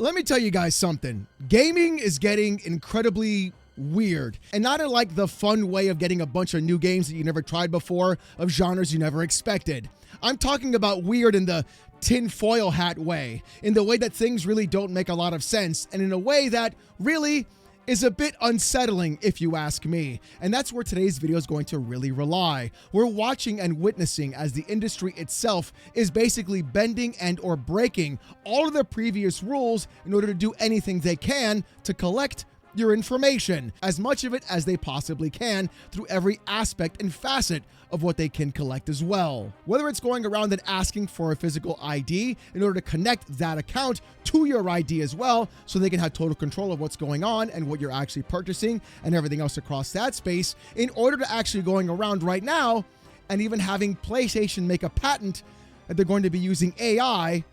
Let me tell you guys something. Gaming is getting incredibly weird, and not in like the fun way of getting a bunch of new games that you never tried before, of genres you never expected. I'm talking about weird in the tinfoil hat way, in the way that things really don't make a lot of sense, and in a way that really is a bit unsettling if you ask me. And that's where today's video is going to really rely. We're watching and witnessing as the industry itself is basically bending and or breaking all of the previous rules in order to do anything they can to collect your information, as much of it as they possibly can, through every aspect and facet of what they can collect as well. Whether it's going around and asking for a physical ID in order to connect that account to your ID as well, so they can have total control of what's going on and what you're actually purchasing and everything else across that space, in order to actually going around right now and even having PlayStation make a patent that they're going to be using AI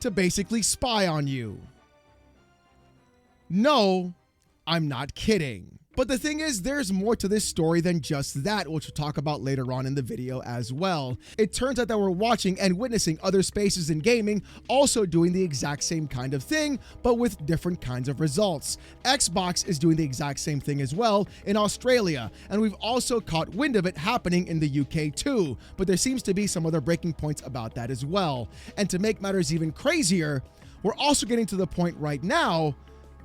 to basically spy on you. No, I'm not kidding. But the thing is, there's more to this story than just that, which we'll talk about later on in the video as well. It turns out that we're watching and witnessing other spaces in gaming also doing the exact same kind of thing, but with different kinds of results. Xbox is doing the exact same thing as well in Australia, and we've also caught wind of it happening in the UK too, but there seems to be some other breaking points about that as well. And to make matters even crazier, we're also getting to the point right now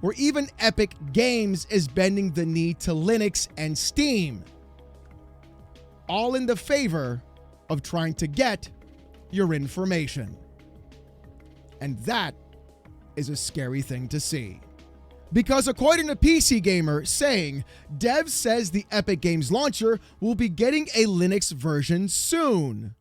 where even Epic Games is bending the knee to Linux and Steam, all in the favor of trying to get your information. And that is a scary thing to see. Because according to PC Gamer saying, Dev says the Epic Games launcher will be getting a Linux version soon.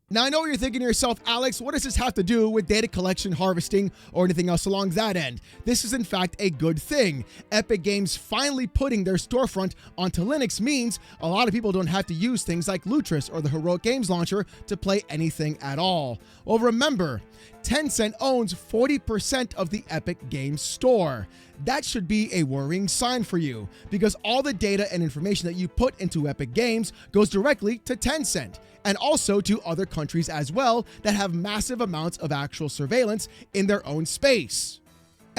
Now, I know what you're thinking to yourself, Alex, what does this have to do with data collection, harvesting, or anything else along that end? This is in fact a good thing. Epic Games finally putting their storefront onto Linux means a lot of people don't have to use things like Lutris or the Heroic Games Launcher to play anything at all. Well, remember, Tencent owns 40% of the Epic Games Store. That should be a worrying sign for you, because all the data and information that you put into Epic Games goes directly to Tencent, and also to other countries as well that have massive amounts of actual surveillance in their own space.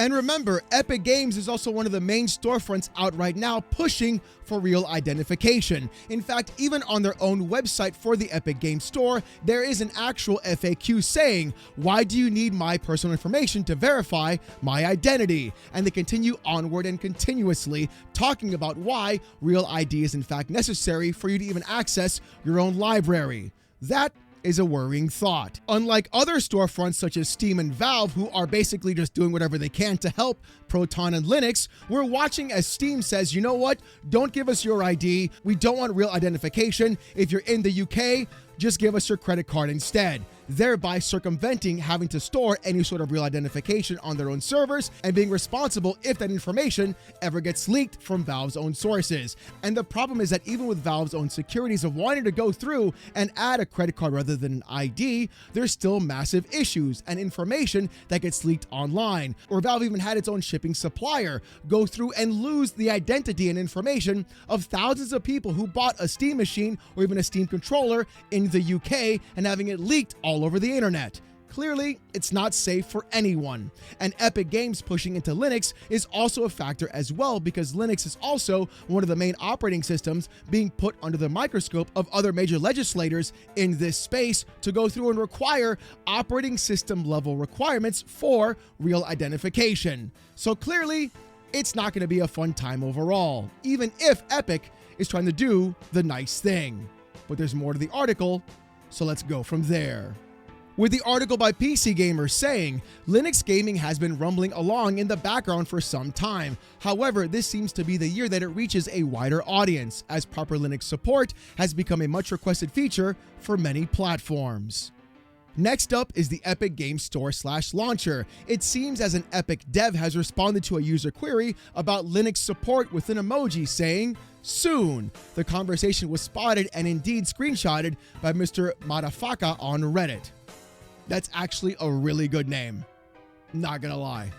And remember, Epic Games is also one of the main storefronts out right now pushing for real identification. In fact, even on their own website for the Epic Games Store, there is an actual FAQ saying, "Why do you need my personal information to verify my identity?" And they continue onward and continuously talking about why real ID is in fact necessary for you to even access your own library. That is a worrying thought. Unlike other storefronts such as Steam and Valve, who are basically just doing whatever they can to help Proton and Linux, we're watching as Steam says, you know what? Don't give us your ID. We don't want real identification. If you're in the UK, just give us your credit card instead, thereby circumventing having to store any sort of real identification on their own servers and being responsible if that information ever gets leaked from Valve's own sources. And the problem is that even with Valve's own securities of wanting to go through and add a credit card rather than an ID, there's still massive issues and information that gets leaked online. Or Valve even had its own shipping supplier go through and lose the identity and information of thousands of people who bought a Steam machine or even a Steam controller in the UK and having it leaked all over the internet. Clearly, it's not safe for anyone. And Epic Games pushing into Linux is also a factor as well, because Linux is also one of the main operating systems being put under the microscope of other major legislators in this space to go through and require operating system level requirements for real identification. So clearly, it's not going to be a fun time overall, even if Epic is trying to do the nice thing. But there's more to the article, so let's go from there. With the article by PC Gamer saying, Linux gaming has been rumbling along in the background for some time. However, this seems to be the year that it reaches a wider audience, as proper Linux support has become a much requested feature for many platforms. Next up is the Epic Games Store/launcher. It seems as an Epic dev has responded to a user query about Linux support with an emoji saying, "Soon." The conversation was spotted and indeed screenshotted by Mr. Madafaka on Reddit. That's actually a really good name. Not gonna lie.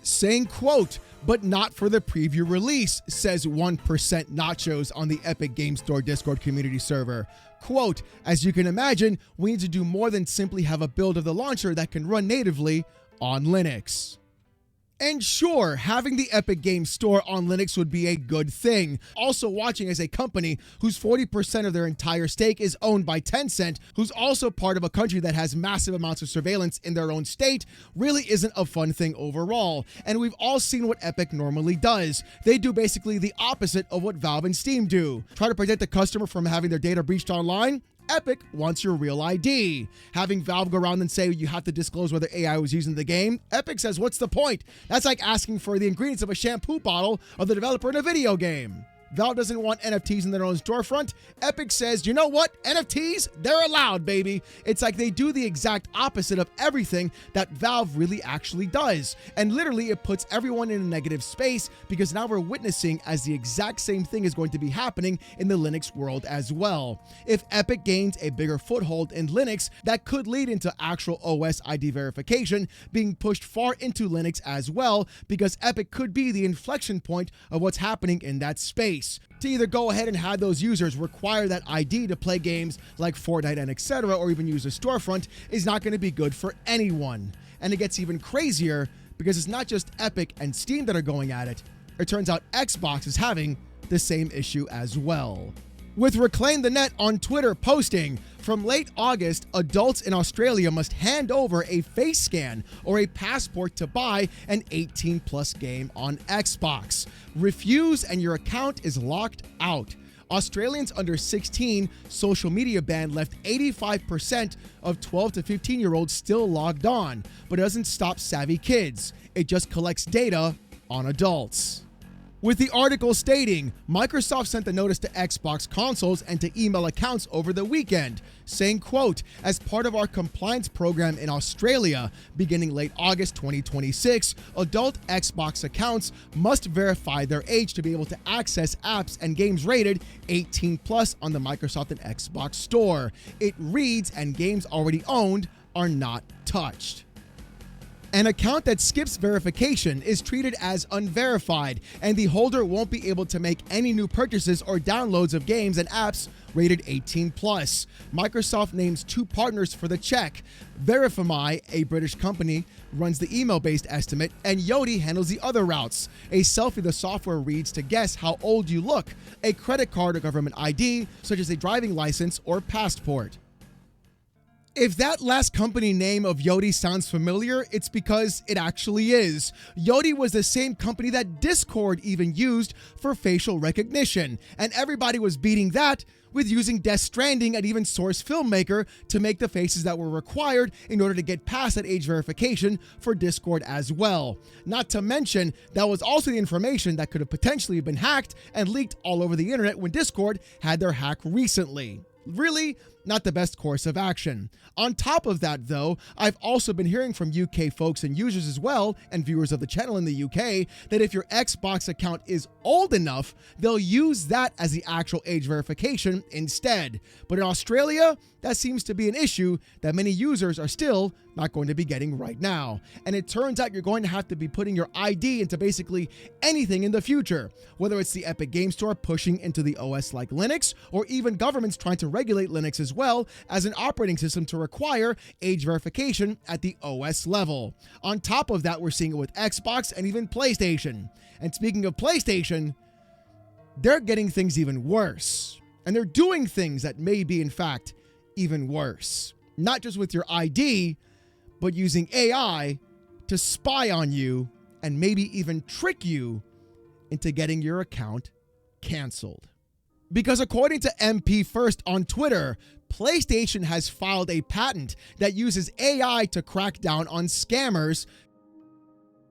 Saying, quote, "but not for the preview release," says 1% Nachos on the Epic Games Store Discord community server. Quote, "As you can imagine, we need to do more than simply have a build of the launcher that can run natively on Linux." And sure, having the Epic Games Store on Linux would be a good thing. Also watching as a company whose 40% of their entire stake is owned by Tencent, who's also part of a country that has massive amounts of surveillance in their own state, really isn't a fun thing overall. And we've all seen what Epic normally does. They do basically the opposite of what Valve and Steam do. Try to protect the customer from having their data breached online? Epic wants your real ID. Having Valve go around and say you have to disclose whether AI was used in the game, Epic says, what's the point? That's like asking for the ingredients of a shampoo bottle of the developer in a video game. Valve doesn't want NFTs in their own storefront. Epic says, you know what? NFTs, they're allowed, baby. It's like they do the exact opposite of everything that Valve really actually does. And literally, it puts everyone in a negative space because now we're witnessing as the exact same thing is going to be happening in the Linux world as well. If Epic gains a bigger foothold in Linux, that could lead into actual OS ID verification being pushed far into Linux as well, because Epic could be the inflection point of what's happening in that space. To either go ahead and have those users require that ID to play games like Fortnite and etc., or even use a storefront, is not going to be good for anyone. And it gets even crazier because it's not just Epic and Steam that are going at it. It turns out Xbox is having the same issue as well. With Reclaim the Net on Twitter posting, from late August, adults in Australia must hand over a face scan or a passport to buy an 18-plus game on Xbox. Refuse and your account is locked out. Australians under 16 social media ban left 85% of 12 to 15-year-olds still logged on, but it doesn't stop savvy kids. It just collects data on adults. With the article stating, Microsoft sent the notice to Xbox consoles and to email accounts over the weekend, saying, quote, as part of our compliance program in Australia, beginning late August 2026, adult Xbox accounts must verify their age to be able to access apps and games rated 18 plus on the Microsoft and Xbox store. It reads, and games already owned are not touched. An account that skips verification is treated as unverified, and the holder won't be able to make any new purchases or downloads of games and apps rated 18 plus. Microsoft names two partners for the check. Verify, a British company, runs the email-based estimate, and Yoti handles the other routes. A selfie the software reads to guess how old you look, a credit card or government ID, such as a driving license or passport. If that last company name of Yoti sounds familiar, it's because it actually is. Yoti was the same company that Discord even used for facial recognition, and everybody was beating that with using Death Stranding and even Source Filmmaker to make the faces that were required in order to get past that age verification for Discord as well. Not to mention, that was also the information that could have potentially been hacked and leaked all over the internet when Discord had their hack recently. Really, not the best course of action. On top of that, though, I've also been hearing from UK folks and users as well, and viewers of the channel in the UK, that if your Xbox account is old enough, they'll use that as the actual age verification instead. But in Australia, that seems to be an issue that many users are still not going to be getting right now. And it turns out you're going to have to be putting your ID into basically anything in the future, whether it's the Epic Games Store pushing into the OS like Linux, or even governments trying to regulate Linux as well as an operating system to require age verification at the OS level. On top of that, we're seeing it with Xbox and even PlayStation. And speaking of PlayStation, they're getting things even worse. And they're doing things that may be, in fact, even worse. Not just with your ID, but using AI to spy on you and maybe even trick you into getting your account canceled. Because according to MP First on Twitter, PlayStation has filed a patent that uses AI to crack down on scammers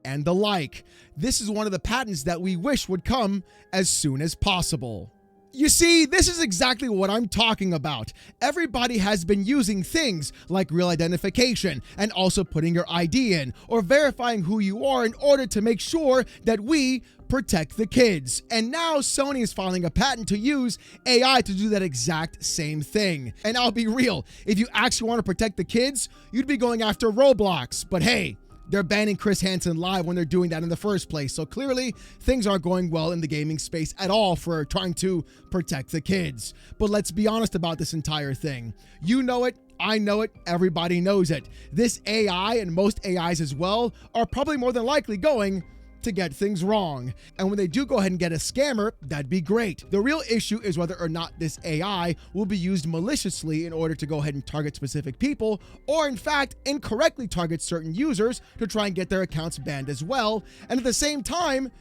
and the like. This is one of the patents that we wish would come as soon as possible. You see, this is exactly what I'm talking about. Everybody has been using things like real identification and also putting your ID in or verifying who you are in order to make sure that we protect the kids. And now Sony is filing a patent to use AI to do that exact same thing. And I'll be real, if you actually want to protect the kids, you'd be going after Roblox. But hey, they're banning Chris Hansen live when they're doing that in the first place. So clearly, things aren't going well in the gaming space at all for trying to protect the kids. But let's be honest about this entire thing. You know it, I know it, everybody knows it. This AI and most AIs as well are probably more than likely going to get things wrong. And when they do go ahead and get a scammer, that'd be great. The real issue is whether or not this AI will be used maliciously in order to go ahead and target specific people, or in fact, incorrectly target certain users to try and get their accounts banned as well. And at the same time,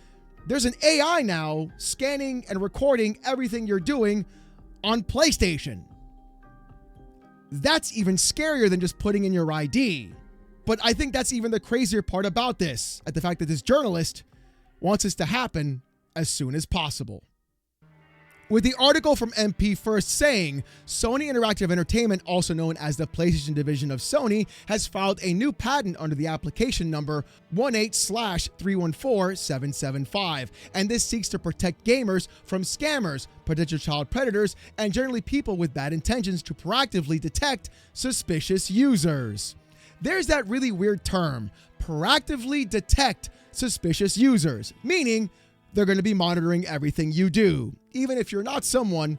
there's an AI now scanning and recording everything you're doing on PlayStation. That's even scarier than just putting in your ID. But I think that's even the crazier part about this, at the fact that this journalist wants this to happen as soon as possible. With the article from MP First saying, Sony Interactive Entertainment, also known as the PlayStation division of Sony, has filed a new patent under the application number 18/314775, and this seeks to protect gamers from scammers, potential child predators, and generally people with bad intentions to proactively detect suspicious users. There's that really weird term, proactively detect suspicious users, meaning they're going to be monitoring everything you do, even if you're not someone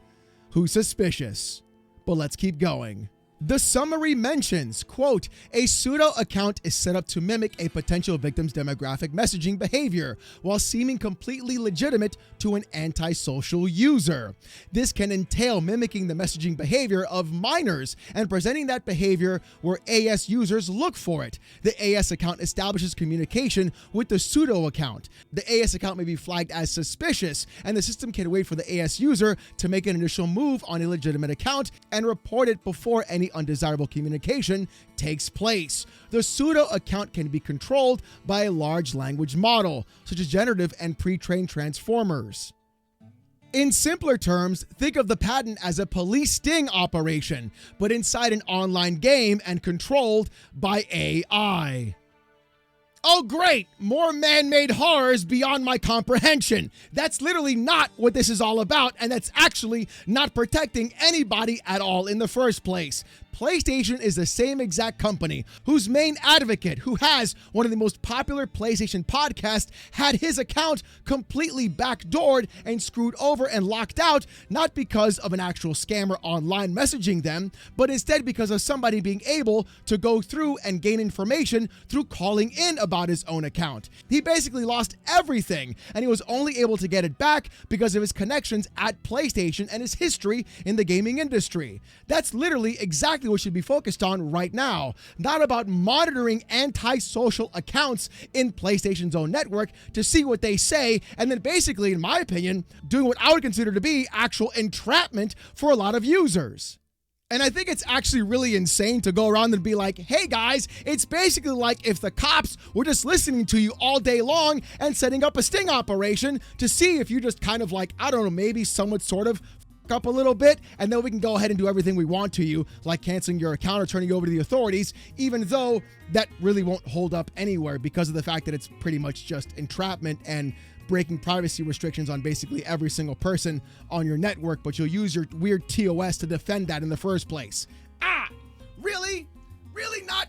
who's suspicious. But let's keep going. The summary mentions, quote, a pseudo account is set up to mimic a potential victim's demographic messaging behavior while seeming completely legitimate to an antisocial user. This can entail mimicking the messaging behavior of minors and presenting that behavior where AS users look for it. The AS account establishes communication with the pseudo account. The AS account may be flagged as suspicious, and the system can wait for the AS user to make an initial move on a legitimate account and report it before any undesirable communication takes place. The pseudo account can be controlled by a large language model, such as generative and pre-trained transformers. In simpler terms, think of the patent as a police sting operation, but inside an online game and controlled by AI. Oh great, more man-made horrors beyond my comprehension. That's literally not what this is all about, and that's actually not protecting anybody at all in the first place. PlayStation is the same exact company whose main advocate, who has one of the most popular PlayStation podcasts, had his account completely backdoored and screwed over and locked out, not because of an actual scammer online messaging them, but instead because of somebody being able to go through and gain information through calling in about his own account. He basically lost everything, and he was only able to get it back because of his connections at PlayStation and his history in the gaming industry. That's literally exactly what should be focused on right now, not about monitoring antisocial accounts in PlayStation's own network to see what they say, and then basically, in my opinion, doing what I would consider to be actual entrapment for a lot of users. And I think it's actually really insane to go around and be like, hey guys, it's basically like if the cops were just listening to you all day long and setting up a sting operation to see if you just kind of like, I don't know, maybe somewhat sort of up a little bit, and then we can go ahead and do everything we want to you, like canceling your account or turning you over to the authorities, even though that really won't hold up anywhere because of the fact that it's pretty much just entrapment and breaking privacy restrictions on basically every single person on your network, but you'll use your weird TOS to defend that in the first place. Really? Really not?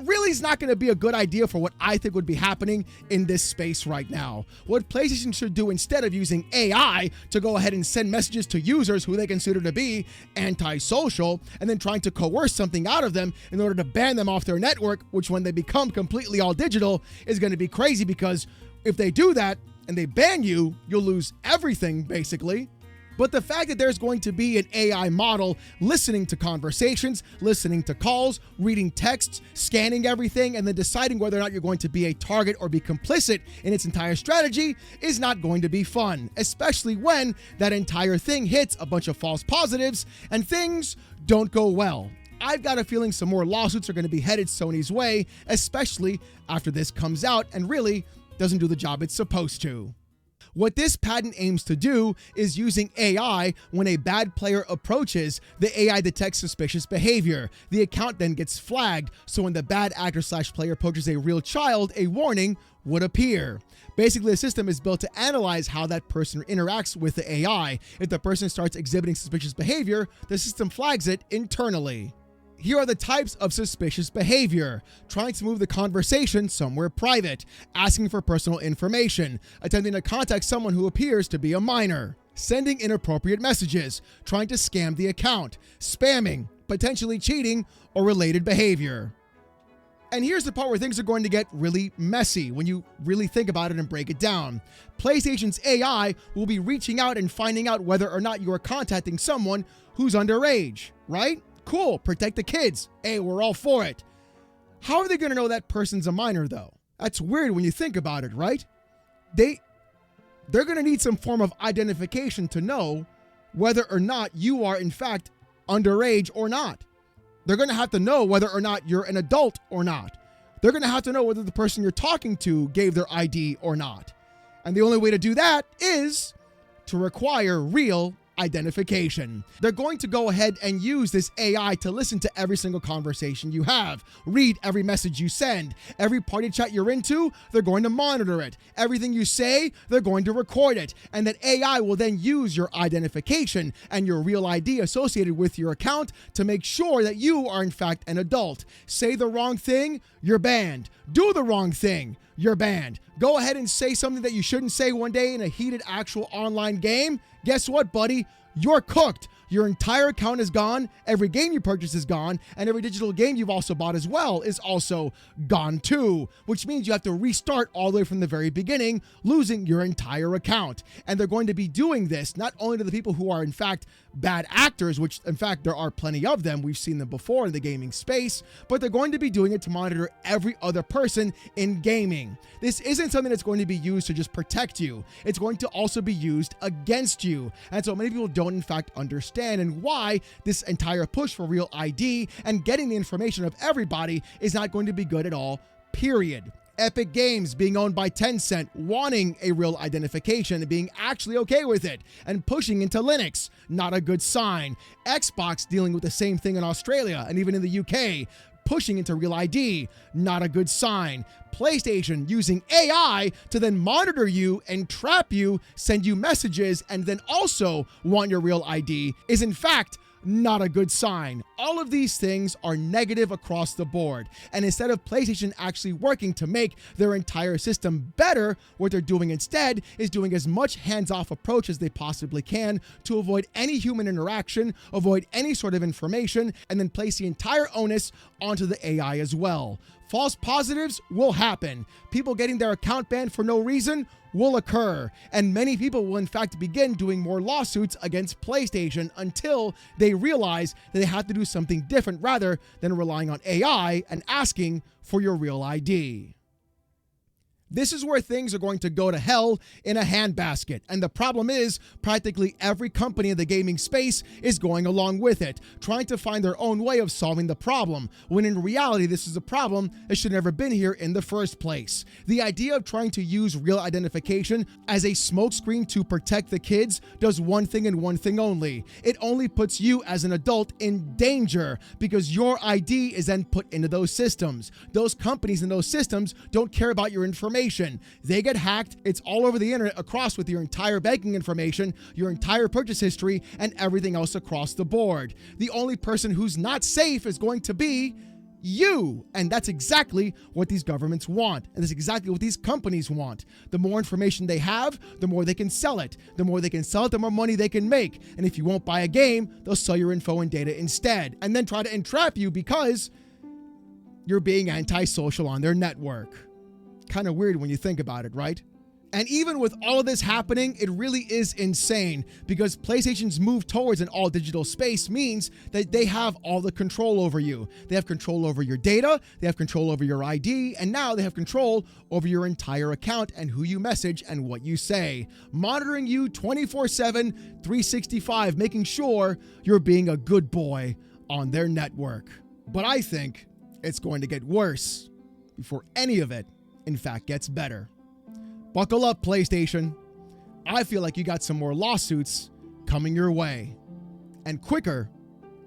Really is not going to be a good idea for what I think would be happening in this space right now. What PlayStation should do instead of using AI to go ahead and send messages to users who they consider to be antisocial and then trying to coerce something out of them in order to ban them off their network, which when they become completely all digital is going to be crazy, because if they do that and they ban you, you'll lose everything basically. But the fact that there's going to be an AI model listening to conversations, listening to calls, reading texts, scanning everything, and then deciding whether or not you're going to be a target or be complicit in its entire strategy is not going to be fun, especially when that entire thing hits a bunch of false positives and things don't go well. I've got a feeling some more lawsuits are going to be headed Sony's way, especially after this comes out and really doesn't do the job it's supposed to. What this patent aims to do is using AI when a bad player approaches, the AI detects suspicious behavior. The account then gets flagged, so when the bad actor/player approaches a real child, a warning would appear. Basically, the system is built to analyze how that person interacts with the AI. If the person starts exhibiting suspicious behavior, the system flags it internally. Here are the types of suspicious behavior: trying to move the conversation somewhere private, asking for personal information, attempting to contact someone who appears to be a minor, sending inappropriate messages, trying to scam the account, spamming, potentially cheating, or related behavior. And here's the part where things are going to get really messy when you really think about it and break it down. PlayStation's AI will be reaching out and finding out whether or not you are contacting someone who's underage, right? Cool, protect the kids. Hey, we're all for it. How are they going to know that person's a minor, though? That's weird when you think about it, right? They're going to need some form of identification to know whether or not you are, in fact, underage or not. They're going to have to know whether or not you're an adult or not. They're going to have to know whether the person you're talking to gave their ID or not. And the only way to do that is to require real identification. They're going to go ahead and use this AI to listen to every single conversation you have, read every message you send, every party chat you're into, they're going to monitor it. Everything you say, they're going to record it. And that AI will then use your identification and your real ID associated with your account to make sure that you are in fact an adult. Say the wrong thing, you're banned. Do the wrong thing, you're banned. Go ahead and say something that you shouldn't say one day in a heated actual online game. Guess what, buddy? You're cooked. Your entire account is gone, every game you purchase is gone, and every digital game you've also bought as well is also gone too, which means you have to restart all the way from the very beginning, losing your entire account. And they're going to be doing this not only to the people who are in fact bad actors, which in fact there are plenty of them, we've seen them before in the gaming space, but they're going to be doing it to monitor every other person in gaming. This isn't something that's going to be used to just protect you. It's going to also be used against you. And so many people don't in fact understand and why this entire push for real ID and getting the information of everybody is not going to be good at all, period. Epic Games being owned by Tencent, wanting a real identification and being actually okay with it and pushing into Linux, not a good sign. Xbox dealing with the same thing in Australia and even in the UK, pushing into real ID, not a good sign. PlayStation using AI to then monitor you and trap you, send you messages, and then also want your real ID is in fact not a good sign. All of these things are negative across the board. And instead of PlayStation actually working to make their entire system better, what they're doing instead is doing as much hands-off approach as they possibly can to avoid any human interaction, avoid any sort of information, and then place the entire onus onto the AI as well. False positives will happen. People getting their account banned for no reason will occur, and many people will in fact begin doing more lawsuits against PlayStation until they realize that they have to do something different rather than relying on AI and asking for your real ID. This is where things are going to go to hell in a handbasket. And the problem is practically every company in the gaming space is going along with it, trying to find their own way of solving the problem, when in reality, this is a problem that should never been here in the first place. The idea of trying to use real identification as a smokescreen to protect the kids does one thing and one thing only. It only puts you as an adult in danger because your ID is then put into those systems. Those companies and those systems don't care about your information. They get hacked. It's all over the internet across with your entire banking information, your entire purchase history, and everything else across the board. The only person who's not safe is going to be you. And that's exactly what these governments want. And that's exactly what these companies want. The more information they have, the more they can sell it. The more they can sell it, the more money they can make. And if you won't buy a game, they'll sell your info and data instead, and then try to entrap you because you're being antisocial on their network. Kind of weird when you think about it, right? And even with all of this happening, it really is insane because PlayStation's move towards an all-digital space means that they have all the control over you. They have control over your data, they have control over your ID, and now they have control over your entire account and who you message and what you say. Monitoring you 24/7, 365, making sure you're being a good boy on their network. But I think it's going to get worse before any of it in fact gets better. Buckle up, PlayStation. I feel like you got some more lawsuits coming your way, and quicker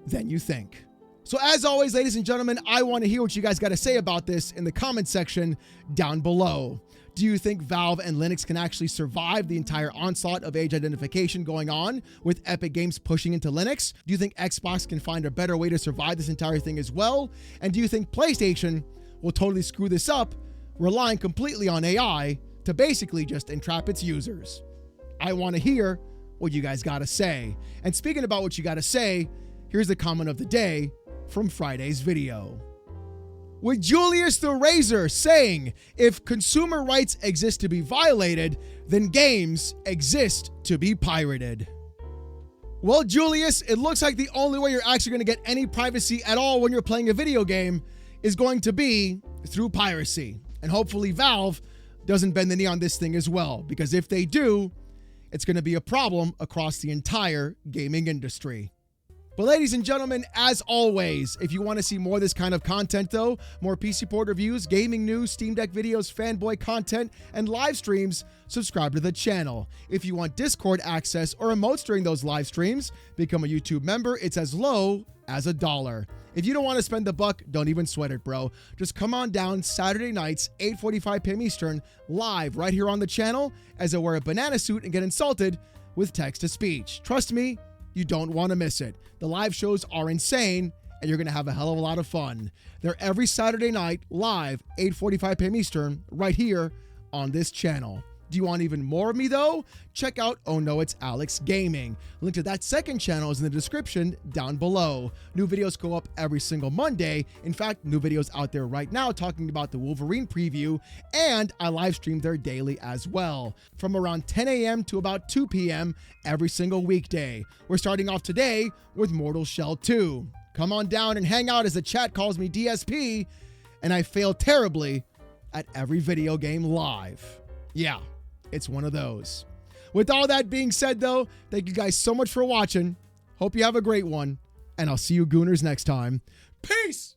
than you think. So as always, ladies and gentlemen, I want to hear what you guys got to say about this in the comment section down below. Do you think Valve and Linux can actually survive the entire onslaught of age identification going on with Epic Games pushing into Linux? Do you think Xbox can find a better way to survive this entire thing as well? And do you think PlayStation will totally screw this up, relying completely on AI to basically just entrap its users? I want to hear what you guys got to say. And speaking about what you got to say, Here's the comment of the day from Friday's video. With Julius the Razor saying, if consumer rights exist to be violated, then games exist to be pirated. Well, Julius, it looks like the only way you're actually going to get any privacy at all when you're playing a video game is going to be through piracy. And hopefully Valve doesn't bend the knee on this thing as well, because if they do, it's going to be a problem across the entire gaming industry. But ladies and gentlemen, as always, if you want to see more of this kind of content though, more PC Port reviews, gaming news, Steam Deck videos, fanboy content, and live streams, subscribe to the channel. If you want Discord access or emotes during those live streams, become a YouTube member. It's as low as $1. If you don't want to spend the buck, don't even sweat it, bro. Just come on down Saturday nights, 8:45 p.m. Eastern, live right here on the channel as I wear a banana suit and get insulted with text-to-speech. Trust me, you don't want to miss it. The live shows are insane, and you're going to have a hell of a lot of fun. They're every Saturday night, live, 8:45 p.m. Eastern, right here on this channel. Do you want even more of me, though? Check out Oh No, It's Alex Gaming. Link to that second channel is in the description down below. New videos go up every single Monday. In fact, new videos out there right now talking about the Wolverine preview, and I live stream there daily as well, from around 10 a.m. to about 2 p.m. every single weekday. We're starting off today with Mortal Shell 2. Come on down and hang out as the chat calls me DSP, and I fail terribly at every video game live. Yeah. It's one of those. With all that being said, though, thank you guys so much for watching. Hope you have a great one, and I'll see you gooners next time. Peace!